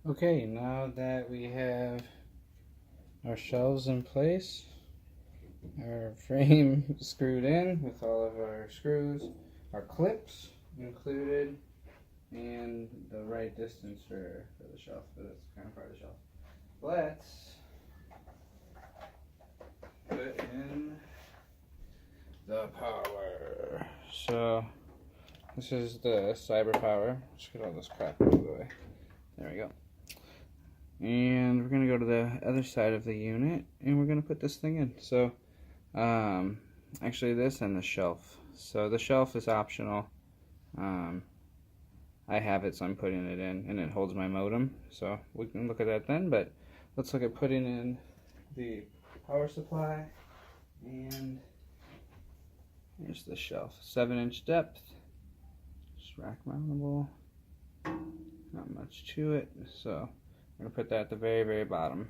Okay, now that we have our shelves in place, our frame screwed in with all of our screws, our clips included, and the right distance for the shelf, but that's kind of part of the shelf. Let's put in the power. So this is the CyberPower. Let's get all this crap out of the way. There we go. And we're going to go to the other side of the unit and we're going to put this thing in. So actually this and the shelf. So the shelf is optional. I have it, so I'm putting it in, and it holds my modem, so we can look at that then. But let's look at putting in the power supply. And here's the shelf, 7-inch depth, just rack mountable, not much to it, so I'm going to put that at the very, very bottom.